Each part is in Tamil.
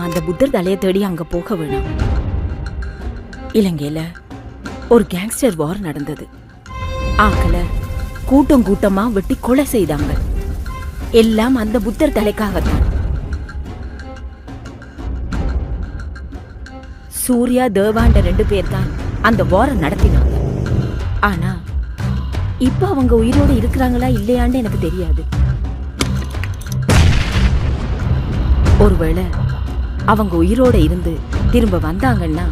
நாம அந்த புத்தர் தலையை தேடி அங்க போக வேணும். இலங்கையில ஒரு கேங்ஸ்டர் வார் நடந்தது. ஆக்களை கூட்டம் கூட்டமா வெட்டி கொலை செய்தாங்க. எல்லாம் அந்த புத்தர் தலைக்காகத்தான். சூர்யா தேவாண்ட 2 பேர் தான் அந்த வார நடத்தினாங்க. ஆனா இப்ப அவங்க உயிரோடு இருக்கிறாங்களா இல்லையான்னு எனக்கு தெரியாது. ஒருவேளை அவங்க உயிரோட இருந்து திரும்ப வந்தாங்கன்னா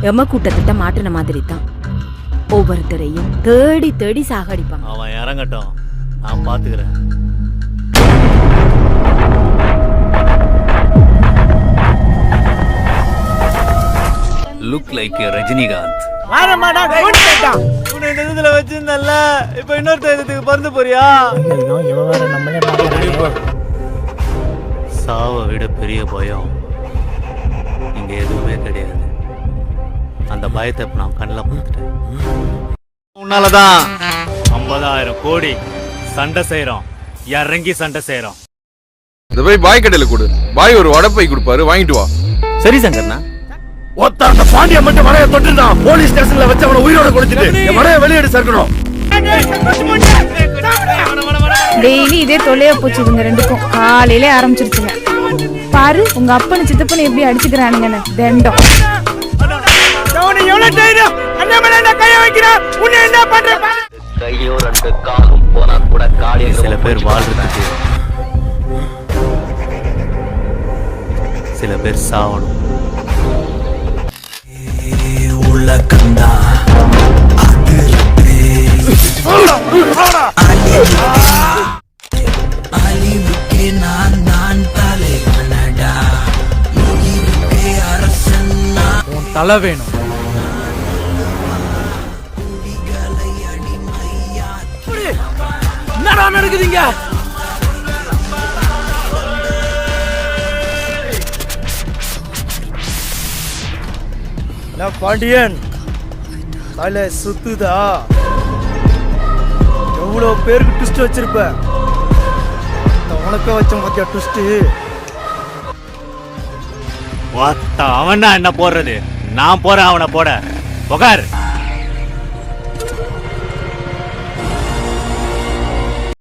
எம கூட்டத்திட்ட மாட்டின மாதிரி தான். ஒவ்வொருத்தரையும் தேடி தேடி சாகடிப்பாங்க. அவன் இறங்கட்டும், நான் பாத்துக்கிறேன். Look like Rajinikanth. வச்சிருந்தல்ல, இப்ப இன்னொருத்தருக்கு பறந்து போறியா? சாவை விட பெரிய பயம் இங்க எதுவுமே கிடையாது. அந்த பயத்தை இப்ப நான் கண்ணில் பார்த்துட்டேன். உன்னாலதான் 50,000 கோடி சண்டை செய்யறோம், இறங்கி சண்டை செய்யறோம். இந்த போய் பாய் கடையில கொடு. பாய் ஒரு வடப்பை கொடுப்பாரு, வாங்கிட்டு வா. சரி சங்கர்னா. அந்த பாண்டிய மட்டும் மலையை தொட்டுதான் போலீஸ் ஸ்டேஷன்ல வச்சு அவனை உயிரோட கொடுத்துட்டு மலையை வெளியேடு சேர்க்கணும். டெய்லி இதே தொல்லையா போச்சு இவங்க 2க்கும். காலையில ஆரம்பிச்சிருச்சுங்க. பாரு உங்க அப்பனு சித்தப்பனு எப்படி அடிச்சுக்கிறானுங்கன்னு. தண்டம். சில பேர் வாழ்றதுக்கு, சில பேர் சாவணும். உள்ள கண்டா அழிவுக்கு நான் தான் தலைவனடா. அரசன் உன் தலை வேணும். என்னடா நடக்குதுங்க? பாண்டியன் தலை சுத்துதா? எவ்வளவு பேருக்கு ட்விஸ்ட் வச்சிருப்ப, உனக்க வச்ச மத்திய ட்விஸ்ட். அவனா என்ன போடுறது? நான் போறேன், அவனை போட. புகார்.